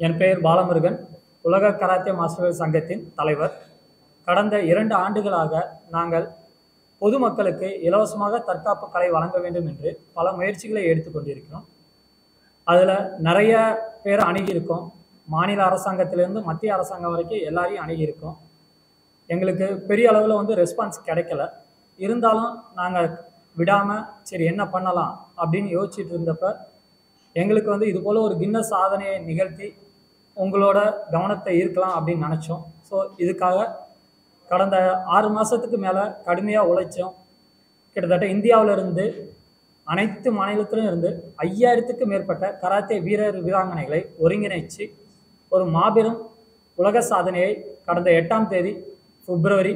என் பெயர் பாலமுருகன், உலக கராத்தே மாஸ்டர்கள் சங்கத்தின் தலைவர். கடந்த 2 ஆண்டுகளாக நாங்கள் பொதுமக்களுக்கு இலவசமாக தற்காப்பு கலை வழங்க வேண்டும் என்று பல முயற்சிகளை எடுத்துக்கொண்டிருக்கிறோம். அதில் நிறைய பேர் அணுகியிருக்கோம். மாநில அரசாங்கத்திலேருந்து மத்திய அரசாங்கம் வரைக்கும் எல்லாரையும் அணுகியிருக்கோம். எங்களுக்கு பெரிய அளவில் ரெஸ்பான்ஸ் கிடைக்கல. இருந்தாலும் நாங்கள் விடாமல் சரி என்ன பண்ணலாம் அப்படின்னு யோசிச்சுட்டு இருந்தப்ப எங்களுக்கு இது போல் ஒரு கின்னஸ் சாதனையை நிகழ்த்தி உங்களோட கவனத்தை ஈர்க்கலாம் அப்படின்னு நினச்சோம். ஸோ இதுக்காக கடந்த 6 மாதத்துக்கு மேலே கடுமையாக உழைச்சோம். கிட்டத்தட்ட இந்தியாவிலிருந்து அனைத்து மாநிலத்திலும் இருந்து 5000த்துக்கும் மேற்பட்ட கராத்தே வீரர் வீராங்கனைகளை ஒருங்கிணைச்சு ஒரு மாபெரும் உலக சாதனையை கடந்த 8ஆம் தேதி பிப்ரவரி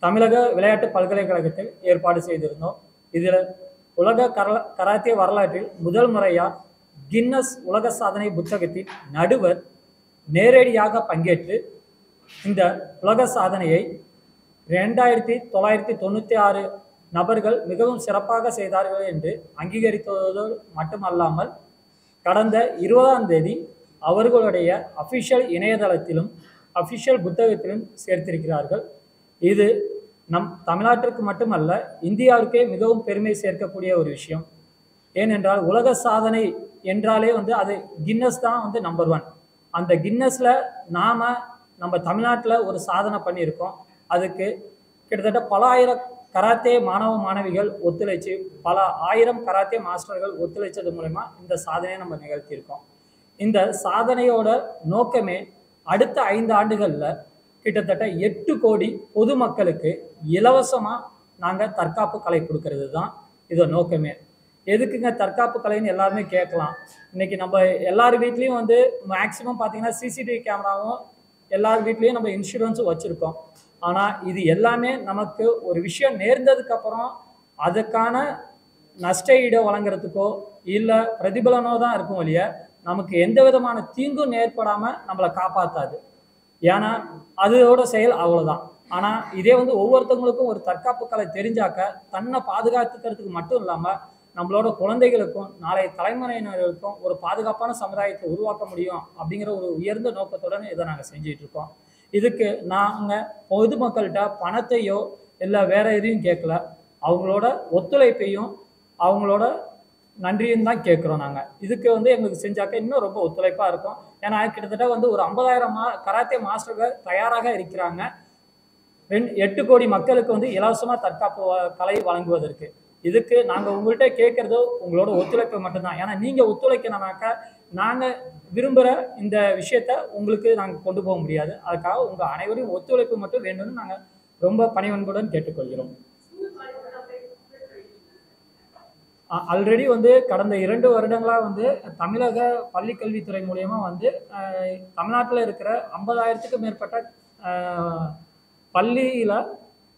தமிழக விளையாட்டு பல்கலைக்கழகத்தில் ஏற்பாடு செய்திருந்தோம். இதில் உலக கராத்தே வரலாற்றில் முதல் முறையாக கின்னஸ் உலக சாதனை புத்தகத்தின் நடுவர் நேரடியாக பங்கேற்று இந்த உலக சாதனையை 2996 நபர்கள் மிகவும் சிறப்பாக செய்தார்கள் என்று அங்கீகரித்ததோடு மட்டுமல்லாமல் கடந்த 20ஆம் தேதி அவர்களுடைய அஃபிஷியல் இணையதளத்திலும் அஃபிஷியல் புத்தகத்திலும் சேர்த்திருக்கிறார்கள். இது நம் தமிழ்நாட்டிற்கு மட்டுமல்ல, இந்தியாவுக்கே மிகவும் பெருமை சேர்க்கக்கூடிய ஒரு விஷயம். ஏனென்றால் உலக சாதனை என்றாலே அது கின்னஸ் தான் நம்பர் 1. அந்த கின்னஸில் நம்ம தமிழ்நாட்டில் ஒரு சாதனை பண்ணியிருக்கோம். அதுக்கு கிட்டத்தட்ட பல ஆயிரம் கராத்தே மாணவ மாணவிகள் ஒத்துழைச்சு, பல ஆயிரம் கராத்தே மாஸ்டர்கள் ஒத்துழைச்சது மூலமா இந்த சாதனையை நம்ம நிகழ்த்தியிருக்கோம். இந்த சாதனையோட நோக்கமே அடுத்த 5 ஆண்டுகளில் கிட்டத்தட்ட 8 கோடி பொதுமக்களுக்கு இலவசமாக நாங்கள் தற்காப்பு கலை கொடுக்கறது தான் இதோட நோக்கமே. எதுக்குங்க தற்காப்பு கலைன்னு எல்லாருமே கேட்கலாம். இன்றைக்கி நம்ம எல்லார் வீட்லேயும் மேக்ஸிமம் பார்த்திங்கன்னா சிசிடிவி கேமராவும் எல்லார் வீட்லேயும் நம்ம இன்சூரன்ஸும் வச்சுருக்கோம். ஆனால் இது எல்லாமே நமக்கு ஒரு விஷயம் நேர்ந்ததுக்கப்புறம் அதுக்கான நஷ்ட ஈடை வழங்குறதுக்கோ இல்லை பிரதிபலனோ தான் இருக்கும் இல்லையா, நமக்கு எந்த விதமான தீங்கும் ஏற்படாமல் நம்மளை காப்பாற்றாது. ஏன்னா அதோட செயல் அவ்வளோதான். ஆனால் இதே ஒவ்வொருத்தவங்களுக்கும் ஒரு தற்காப்பு கலை தெரிஞ்சாக்க தன்னை பாதுகாத்துக்கிறதுக்கு மட்டும் இல்லாமல் நம்மளோட குழந்தைகளுக்கும் நாளைய தலைமுறையினருக்கும் ஒரு பாதுகாப்பான சமுதாயத்தை உருவாக்க முடியும் அப்படிங்கிற ஒரு உயர்ந்த நோக்கத்துடன் இதை நாங்கள் செஞ்சிட்டு இருக்கோம். இதுக்கு நாங்கள் பொதுமக்கள்கிட்ட பணத்தையோ இல்லை வேற எதையும் கேட்கல, அவங்களோட ஒத்துழைப்பையும் அவங்களோட நன்றியும் தான் கேட்குறோம். நாங்கள் இதுக்கு எங்களுக்கு செஞ்சாக்க இன்னும் ரொம்ப ஒத்துழைப்பாக இருக்கும். ஏன்னா கிட்டத்தட்ட ஒரு 50,000 கராத்தே மாஸ்டர்கள் தயாராக இருக்கிறாங்க 8 கோடி மக்களுக்கு இலவசமாக தற்காப்பு கலை வழங்குவதற்கு. இதுக்கு நாங்கள் உங்கள்கிட்ட கேட்குறதோ உங்களோட ஒத்துழைப்பை மட்டும்தான். ஏன்னா நீங்கள் ஒத்துழைக்கணும்னாக்கா நாங்கள் விரும்புகிற இந்த விஷயத்த உங்களுக்கு நாங்கள் கொண்டு போக முடியாது. அதுக்காக உங்கள் அனைவரையும் ஒத்துழைப்பு மட்டும் வேண்டும்னு நாங்கள் ரொம்ப பணிவன்புடன் கேட்டுக்கொள்கிறோம். ஆல்ரெடி கடந்த 2 வருடங்களாக தமிழக பள்ளிக்கல்வித்துறை மூலயமா தமிழ்நாட்டில் இருக்கிற 50,000த்துக்கும் மேற்பட்ட பள்ளியில்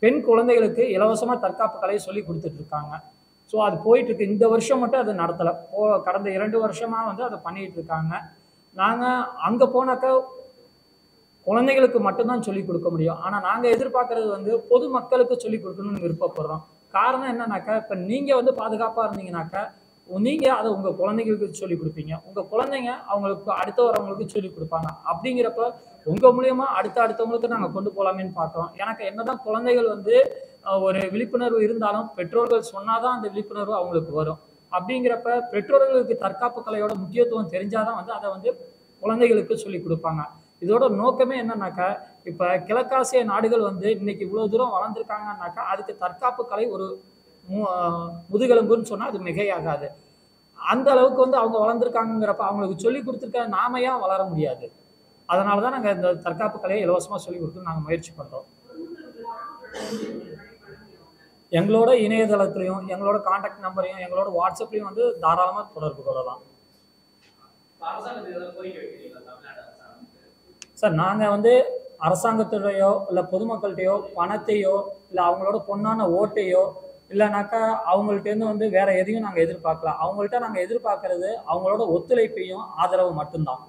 பெண் குழந்தைகளுக்கு இலவசமாக தற்காப்பு கலையை சொல்லி கொடுத்துட்ருக்காங்க. ஸோ அது போயிட்டுருக்கு. இந்த வருஷம் மட்டும் அதை நடத்தலை. கடந்த 2 வருஷமாக அதை பண்ணிகிட்டு இருக்காங்க. நாங்கள் அங்கே போனாக்கா குழந்தைகளுக்கு மட்டும்தான் சொல்லிக் கொடுக்க முடியும். ஆனால் நாங்கள் எதிர்பார்க்குறது பொதுமக்களுக்கு சொல்லிக் கொடுக்கணும்னு விருப்பப்படுறோம். காரணம் என்னன்னாக்கா, இப்போ நீங்கள் பாதுகாப்பாக இருந்தீங்கன்னாக்கா நீங்கள் அதை உங்கள் குழந்தைங்களுக்கு சொல்லிக் கொடுப்பீங்க, உங்கள் குழந்தைங்க அவங்களுக்கு அடுத்து வரவங்களுக்கு சொல்லிக் கொடுப்பாங்க. அப்படிங்கிறப்ப உங்கள் மூலியமா அடுத்தவங்களுக்கு நாங்கள் கொண்டு போகலாமேன்னு பார்க்குறோம். எனக்கு என்னதான் குழந்தைகள் ஒரு விழிப்புணர்வு இருந்தாலும் பெற்றோர்கள் சொன்னாதான் அந்த விழிப்புணர்வு அவங்களுக்கு வரும். அப்படிங்கிறப்ப பெற்றோர்களுக்கு தற்காப்பு கலையோட முக்கியத்துவம் தெரிஞ்சாதான் அதை குழந்தைகளுக்கு சொல்லிக் கொடுப்பாங்க. இதோட நோக்கமே என்னன்னாக்கா, இப்போ கிழக்காசிய நாடுகள் இன்னைக்கு இவ்வளோ தூரம் வளர்ந்துருக்காங்கன்னாக்கா அதுக்கு தற்காப்பு கலை ஒரு முதுகெலும்புன்னு சொன்னால் அது மிகையாகாது. அந்த அளவுக்கு அவங்க வளர்ந்துருக்காங்கிறப்ப அவங்களுக்கு சொல்லி கொடுத்துருக்க நாம ஏன் வளர முடியாது? அதனால தான் நாங்கள் இந்த தற்காப்பு கலையை இலவசமாக சொல்லிக் கொடுத்து நாங்கள் முயற்சி பண்ணுறோம். எங்களோட இணையதளத்திலையும் எங்களோட கான்டாக்ட் நம்பரையும் எங்களோட வாட்ஸ்அப்லையும் தாராளமாக தொடர்பு கொள்ளலாம். சார், நாங்கள் அரசாங்கத்துடையோ இல்லை பொதுமக்கள்கிட்டையோ பணத்தையோ இல்லை அவங்களோட பொண்ணான ஓட்டையோ இல்லைனாக்கா அவங்கள்ட்டேருந்து வேற எதையும் நாங்கள் எதிர்பார்க்கலாம். அவங்கள்ட்ட நாங்கள் எதிர்பார்க்கறது அவங்களோட ஒத்துழைப்பையும் ஆதரவு மட்டும்தான்.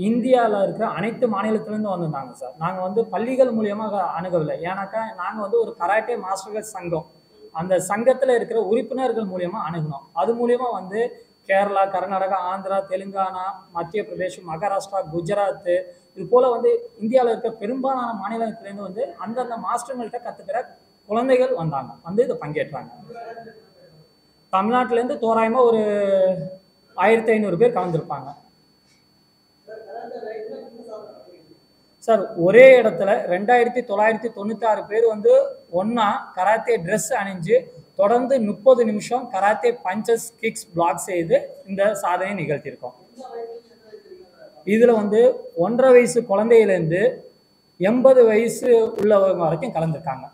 இந்தியாவில் இருக்கிற அனைத்து மாநிலத்திலேருந்து வந்திருந்தாங்க சார். நாங்கள் வந்து பள்ளிகள் மூலியமாக அணுகவில்லை. ஏன்னாக்கா நாங்கள் வந்து ஒரு கராட்டே மாஸ்டர்கள் சங்கம், அந்த சங்கத்தில் இருக்கிற உறுப்பினர்கள் மூலியமாக அணுகினோம். அது மூலியமாக வந்து கேரளா, கர்நாடகா, ஆந்திரா, தெலுங்கானா, மத்திய பிரதேஷ், மகாராஷ்டிரா, குஜராத், இது போல வந்து இந்தியாவில் இருக்கிற பெரும்பாலான மாநிலத்திலேருந்து வந்து அந்தந்த மாஸ்டர்கள்ட்ட கற்றுக்கிற குழந்தைகள் வந்தாங்க, வந்து இதை பங்கேற்றாங்க. தமிழ்நாட்டிலேருந்து தோராயமாக ஒரு 1500 பேர் கலந்துருப்பாங்க சார். ஒரே இடத்துல 2996 பேர் வந்து ஒன்றா கராத்தே ட்ரெஸ் அணிஞ்சு தொடர்ந்து 30 நிமிஷம் கராத்தே பஞ்சஸ், கிக்ஸ், பிளாக் செய்து இந்த சாதனையை நிகழ்த்தியிருக்கோம். இதில் வந்து 1.5 வயசு குழந்தையிலேருந்து 80 வயசு உள்ளவங்க வரைக்கும் கலந்துருக்காங்க.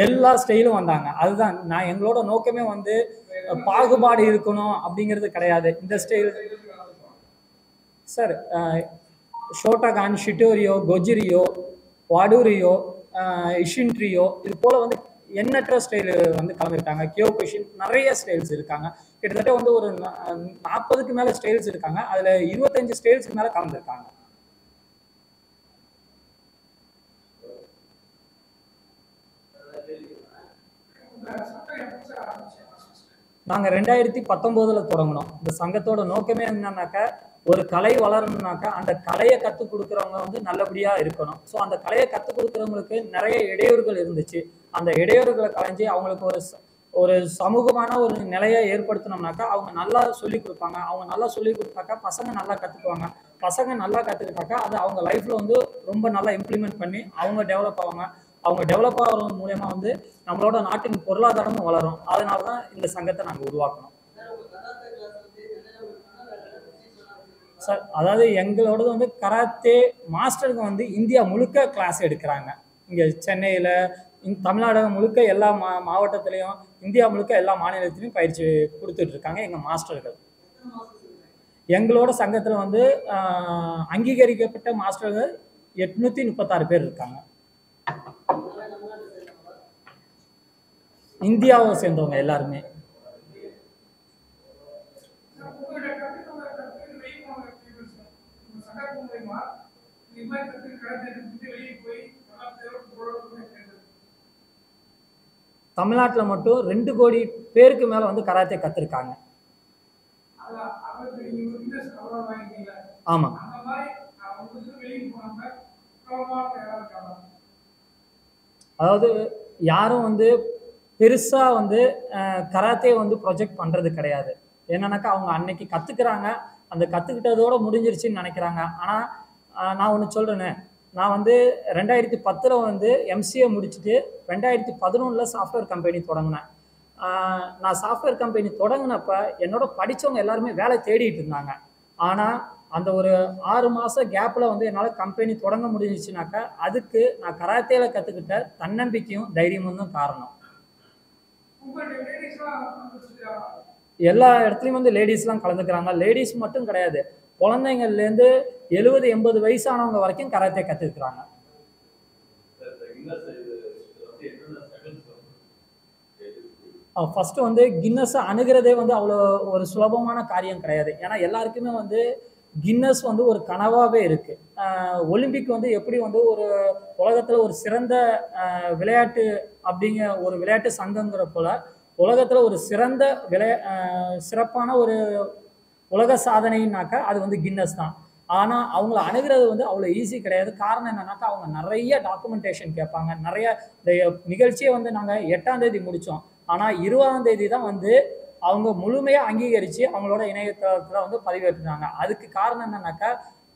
எல்லா ஸ்டைலும் வந்தாங்க. அதுதான் நான் எங்களோட நோக்கமே வந்து பாகுபாடு இருக்கணும் அப்படிங்கிறது கிடையாது. இந்த ஸ்டைல் சார், ஷோட்டகான், ஷிட்டோரியோ, கொஜிரியோ, வாடூரியோ, இஷின்ட்ரியோ, இது போல் வந்து எண்ணற்ற ஸ்டைலு வந்து கலந்துருக்காங்க. கியோகுஷின், நிறைய ஸ்டைல்ஸ் இருக்காங்க. கிட்டத்தட்ட வந்து ஒரு 40க்கு மேலே ஸ்டைல்ஸ் இருக்காங்க. அதில் 25 ஸ்டைல்ஸ்க்கு மேலே கலந்துருக்காங்க. நாங்கள் 2019 தொடங்கினோம். இந்த சங்கத்தோட நோக்கமே என்னன்னாக்கா, ஒரு கலை வளரணும்னாக்கா அந்த கலையை கற்றுக் கொடுக்குறவங்க வந்து நல்லபடியாக இருக்கணும். ஸோ அந்த கலையை கற்றுக் கொடுக்குறவங்களுக்கு நிறைய இடையூறுகள் இருந்துச்சு. அந்த இடையூறுகளை களைஞ்சி அவங்களுக்கு ஒரு சமூகமான ஒரு நிலையை ஏற்படுத்தினோம்னாக்கா அவங்க நல்லா சொல்லிக் கொடுப்பாங்க. அவங்க நல்லா சொல்லிக் கொடுத்தாக்கா பசங்க நல்லா கற்றுக்குவாங்க. பசங்க நல்லா கற்றுக்கிட்டாக்கா அது அவங்க லைஃப்பில் வந்து ரொம்ப நல்லா இம்ப்ளிமெண்ட் பண்ணி அவங்க டெவலப் ஆவாங்க. அவங்க டெவலப் ஆகிறது மூலயமா வந்து நம்மளோட நாட்டின் பொருளாதாரமும் வளரும். அதனால தான் இந்த சங்கத்தை நாங்கள் உருவாக்கணும் சார். அதாவது எங்களோடது வந்து கராத்தே மாஸ்டருக்கு வந்து இந்தியா முழுக்க கிளாஸ் எடுக்கிறாங்க. இங்கே சென்னையில், தமிழ்நாடு முழுக்க எல்லா மாவட்டத்திலையும், இந்தியா முழுக்க எல்லா மாநிலத்திலையும் பயிற்சி கொடுத்துட்டு இருக்காங்க எங்கள் மாஸ்டர்கள். எங்களோட சங்கத்தில் வந்து அங்கீகரிக்கப்பட்ட மாஸ்டர்கள் 836 பேர் இருக்காங்க. இந்தியாவை சேர்ந்தவங்க எல்லாருமே. தமிழ்நாட்டில் மட்டும் 2 கோடி பேருக்கு மேல வந்து கராத்தே கத்துருக்காங்க. ஆமா, அதாவது யாரும் வந்து பெருசா வந்து கராத்தே வந்து ப்ரொஜெக்ட் பண்றது கிடையாது. என்னன்னாக்கா அவங்க அன்னைக்கு கத்துக்கிறாங்க, அந்த கத்துக்கிட்டதோட முடிஞ்சிருச்சுன்னு நினைக்கிறாங்க. ஆனா நான் ஒன்று சொல்றேனே, நான் வந்து 2010 வந்து எம்சிஏ முடிச்சுட்டு 2011 சாஃப்ட்வேர் கம்பெனி தொடங்கினேன். நான் சாஃப்ட்வேர் கம்பெனி தொடங்கினப்ப என்னோட படித்தவங்க எல்லாருமே வேலை தேடிட்டு இருந்தாங்க. ஆனால் அந்த ஒரு 6 மாதம் கேப்பில் வந்து என்னால் கம்பெனி தொடங்க முடிஞ்சிச்சுனாக்கா அதுக்கு நான் கராத்தேல கற்றுக்கிட்ட தன்னம்பிக்கையும் தைரியமும் தான் காரணம். எல்லா இடத்துலையும் வந்து லேடிஸ்லாம் கலந்துக்கிறாங்க. லேடிஸ் மட்டும் கிடையாது, குழந்தைங்கள்லேருந்து 70-80 வயசானவங்க வரைக்கும் கராத்தே கற்றுக்கிறாங்க. ஃபஸ்ட்டு வந்து கின்னஸை அணுகிறதே வந்து அவ்வளோ ஒரு சுலபமான காரியம் கிடையாது. ஏன்னா எல்லாருக்குமே வந்து கின்னஸ் வந்து ஒரு கனவாகவே இருக்குது. ஒலிம்பிக் வந்து எப்படி வந்து ஒரு உலகத்தில் ஒரு சிறந்த விளையாட்டு அப்படிங்கிற ஒரு விளையாட்டு சங்கங்கிற போல உலகத்தில் ஒரு சிறந்த சிறப்பான ஒரு உலக சாதனைனாக்கா அது வந்து கின்னஸ் தான். ஆனால் அவங்கள அணுகிறது வந்து அவ்வளோ ஈஸி கிடையாது. காரணம் என்னன்னாக்கா அவங்க நிறைய டாக்குமெண்டேஷன் கேட்பாங்க. நிறைய நிகழ்ச்சியை வந்து நாங்கள் 8ஆம் தேதி முடித்தோம். ஆனால் 20ஆம் தேதி தான் வந்து அவங்க முழுமையாக அங்கீகரித்து அவங்களோட இணையதளத்தில் வந்து பதிவேற்றுனாங்க. அதுக்கு காரணம் என்னன்னாக்கா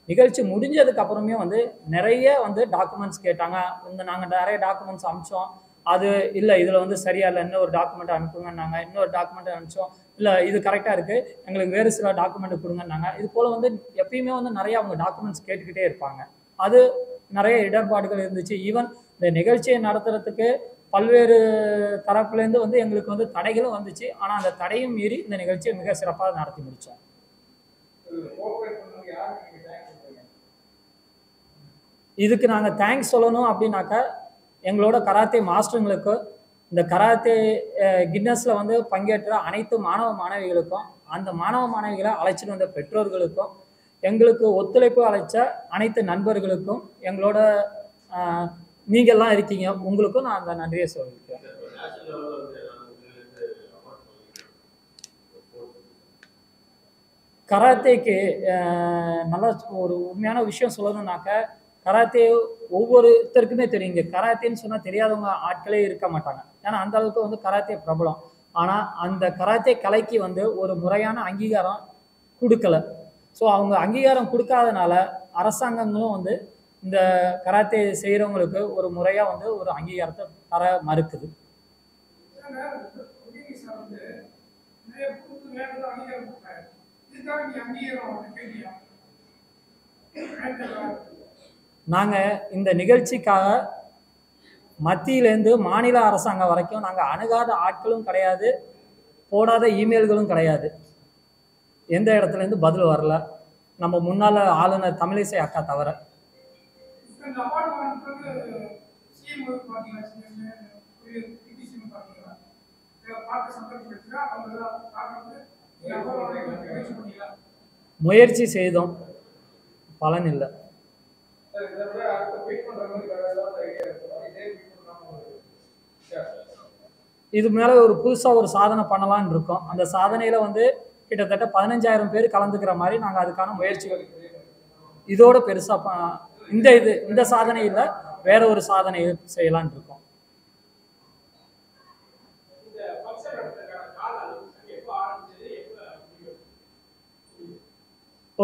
நிகழ்ச்சி முடிஞ்சதுக்கு அப்புறமே வந்து நிறைய வந்து டாக்குமெண்ட்ஸ் கேட்டாங்க. நாங்கள் நிறைய டாக்குமெண்ட்ஸ் அனுப்பிச்சோம். அது இல்லை இதில் வந்து சரியா இல்லை, இன்னொரு டாக்குமெண்ட் அனுப்புங்கன்னாங்க. இன்னொரு டாக்குமெண்ட் அனுப்பிச்சோம். இல்லை இது கரெக்டாக இருக்குது, எங்களுக்கு வேறு சில டாக்குமெண்ட் கொடுங்கன்னாங்க. இது போல் வந்து எப்பயுமே வந்து நிறைய அவங்க டாக்குமெண்ட்ஸ் கேட்டுக்கிட்டே இருப்பாங்க. அது நிறைய இடர்பாடுகள் இருந்துச்சு. ஈவன் இந்த நிகழ்ச்சியை நடத்துறதுக்கு பல்வேறு தரப்புலேருந்து வந்து எங்களுக்கு வந்து தடைகளும் வந்துச்சு. ஆனால் அந்த தடையும் மீறி இந்த நிகழ்ச்சியை மிக சிறப்பாக நடத்தி முடித்தோம். இதுக்கு நாங்கள் தேங்க்ஸ் சொல்லணும் அப்படின்னாக்கா எங்களோட கராத்தே மாஸ்டருங்களுக்கு, இந்த கராத்தே கின்னஸில் வந்து பங்கேற்ற அனைத்து மாணவ மாணவிகளுக்கும் அந்த மாணவ மாணவிகளை அழைச்சிட்டு வந்த பெற்றோர்களுக்கும் எங்களுக்கு ஒத்துழைப்பு அழைச்ச அனைத்து நண்பர்களுக்கும் எங்களோட நீங்கள்லாம் இருக்கீங்க, உங்களுக்கும் நான் அந்த நன்றியை சொல்லிக்கிறேன். கராத்தேக்கு நல்லா ஒரு உண்மையான விஷயம் சொல்லணும்னாக்க, கராத்தே ஒவ்வொருத்தருக்குமே தெரியும். இங்கே கராத்தேன்னு சொன்னால் தெரியாதவங்க ஆட்களே இருக்க மாட்டாங்க. ஏன்னா அந்த அளவுக்கு வந்து கராத்தே பிரபலம். ஆனால் அந்த கராத்தே கலைக்கு வந்து ஒரு முறையான அங்கீகாரம் கொடுக்கல. ஸோ அவங்க அங்கீகாரம் கொடுக்காதனால அரசாங்கங்களும் வந்து இந்த கராத்தே செய்கிறவங்களுக்கு ஒரு முறையாக வந்து ஒரு அங்கீகாரத்தை தர மறுக்குது. நாங்கள் இந்த நிகழ்ச்சிக்காக மத்தியிலேருந்து மாநில அரசாங்கம் வரைக்கும் நாங்கள் அணுகாத ஆட்களும் கிடையாது, போடாத இமெயில்களும் கிடையாது. எந்த இடத்துலேருந்து பதில் வரல, நம்ம முன்னாள் ஆளுநர் தமிழிசை அக்கா தவிர. முயற்சி செய்தோம், பலன் இல்லை. இது மேலே ஒரு புதுசாக ஒரு சாதனை பண்ணலான்னு இருக்கோம். அந்த சாதனையில் வந்து கிட்டத்தட்ட 15,000 பேர் கலந்துக்கிற மாதிரி நாங்கள் அதுக்கான முயற்சிகள் இதோட பெருசாக இந்த சாதனையில் வேற ஒரு சாதனை செய்யலான் இருக்கோம்.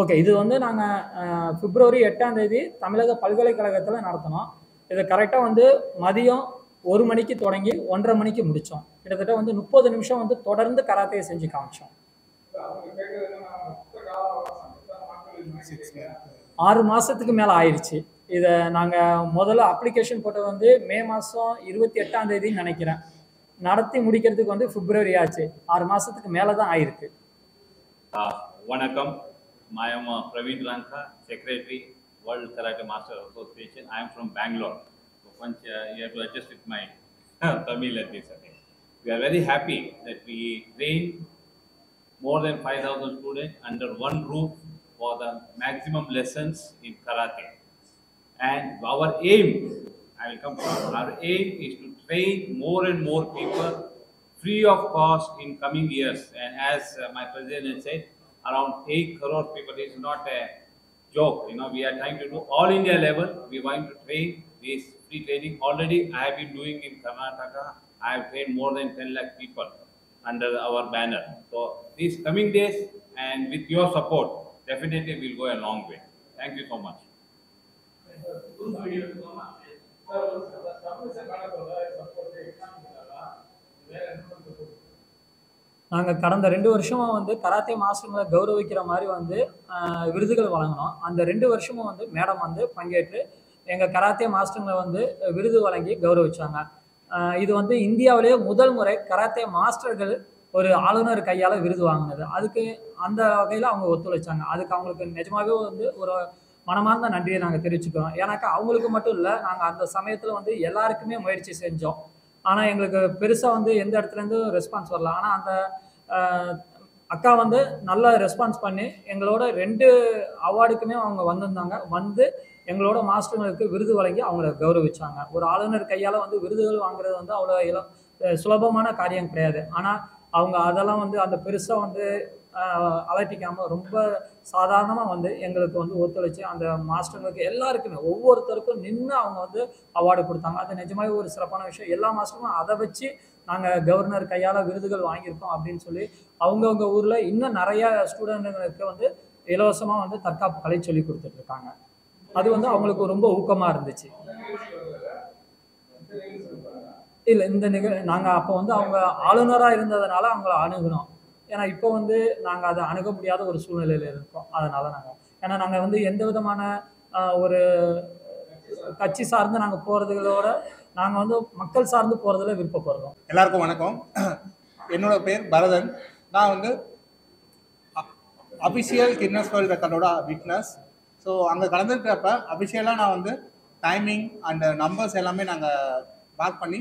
ஓகே, இது வந்து நாங்கள் பிப்ரவரி 8ஆம் தேதி தமிழக பல்கலைக்கழகத்தில் நடத்தினோம். இதை கரெக்டாக வந்து மதியம் 1 மணிக்கு தொடங்கி 1:30 மணிக்கு முடித்தோம். கிட்டத்தட்ட வந்து 30 நிமிஷம் வந்து தொடர்ந்து கராத்தையை செஞ்சு காமிச்சோம். 6 மாதத்துக்கு மேலே ஆயிடுச்சு. இதை நாங்கள் முதல்ல அப்ளிகேஷன் போட்டது வந்து மே மாதம் 28ஆம் தேதின்னு நினைக்கிறேன். நடத்தி முடிக்கிறதுக்கு வந்து பிப்ரவரி ஆச்சு. 6 மாதத்துக்கு மேலே தான் ஆயிருக்கு. வணக்கம். I am Praveen Lanka, Secretary, World Karate Master Association. I am from Bangalore. So once you have to adjust with my Tamil at this. We are very happy that we train more than 5,000 students under one roof for the maximum lessons in karate. And our aim, I will come to our aim is to train more and more people free of cost in coming years. And as my president said, around 8 crore people is not a joke. We are trying to do all India level. We want to train this free training. Already I have been doing in Karnataka. I have trained more than 10 lakh people under our banner. So these coming days and with your support, definitely we'll go a long way. Thank you so much. நாங்கள் கடந்த 2 வருஷமாக வந்து karate மாஸ்டர்களை கௌரவிக்கிற மாதிரி வந்து விருதுகள் வழங்கினோம். அந்த 2 வருஷமும் வந்து மேடம் வந்து பங்கேற்று எங்கள் கராத்தே மாஸ்டர்களை வந்து விருது வழங்கி கௌரவிச்சாங்க. இது வந்து இந்தியாவிலேயே முதல் முறை கராத்தே மாஸ்டர்கள் ஒரு ஆளுநர் கையால் விருது வாங்கினது. அதுக்கு அந்த வகையில் அவங்க ஒத்துழைச்சாங்க. அதுக்கு அவங்களுக்கு நிஜமாகவே வந்து ஒரு மனமார்ந்த நன்றியை நாங்கள் தெரிவிச்சுக்கிறோம். ஏன்னாக்கா அவங்களுக்கு மட்டும் இல்லை, நாங்கள் அந்த சமயத்தில் வந்து எல்லாருக்குமே முயற்சி செஞ்சோம். ஆனால் எங்களுக்கு பெருசாக வந்து எந்த இடத்துலேருந்து ரெஸ்பான்ஸ் வரல. ஆனால் அந்த அக்கா வந்து நல்லா ரெஸ்பான்ஸ் பண்ணி எங்களோட 2 அவார்டுக்குமே அவங்க வந்திருந்தாங்க. வந்து எங்களோட மாஸ்டர்களுக்கு விருது வழங்கி அவங்கள கௌரவிச்சாங்க. ஒரு ஆளுநர் கையால் வந்து விருதுகள் வாங்குறது வந்து அவ்வளோ சுலபமான காரியம் கிடையாது. ஆனால் அவங்க அதெல்லாம் வந்து அந்த பெருசாக வந்து அலட்டிக்காமல் ரொம்ப சாதாரணமாக வந்து எங்களுக்கு வந்து ஒத்துழைச்சி அந்த மாஸ்டர்களுக்கு எல்லாருக்குமே ஒவ்வொருத்தருக்கும் நின்று அவங்க வந்து அவார்டு கொடுத்தாங்க. அது நிஜமாகவே ஒரு சிறப்பான விஷயம். எல்லா மாஸ்டரும் அதை வச்சு நாங்கள் கவர்னர் கையால் விருதுகள் வாங்கியிருக்கோம் அப்படின்னு சொல்லி அவங்கவுங்க ஊரில் இன்னும் நிறையா ஸ்டூடெண்ட்டுங்களுக்கு வந்து இலவசமாக வந்து தற்காப்பு கலை சொல்லி கொடுத்துட்ருக்காங்க. அது வந்து அவங்களுக்கு ரொம்ப ஊக்கமாக இருந்துச்சு. இல்லை, இந்த நாங்கள் அப்போ வந்து அவங்க ஆளுநராக இருந்ததுனால அவங்கள அணுகணும். ஏன்னா இப்போ வந்து நாங்கள் அதை அணுக முடியாத ஒரு சூழ்நிலையில் இருக்கோம். அதனால ஏன்னா நாங்கள் வந்து எந்த விதமான ஒரு கட்சி சார்ந்து நாங்கள் போகிறதுகளோட நாங்கள் வந்து மக்கள் சார்ந்து போகிறதுல விருப்பப்படுறோம். எல்லாருக்கும் வணக்கம். என்னோட பேர் பரதன். நான் வந்து அஃபிஷியல் கின்னஸ் வேர்ல்டு ரெக்கார்டோட விட்னஸ். ஸோ அங்கே கலந்துருக்கிறப்ப அஃபிஷியலாக நான் வந்து டைமிங் அண்ட் நம்பர்ஸ் எல்லாமே நாங்கள் மார்க் பண்ணி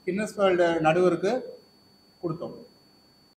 கின்னஸ் வேர்ல்டு நடுவருக்கு கொடுத்தோம்.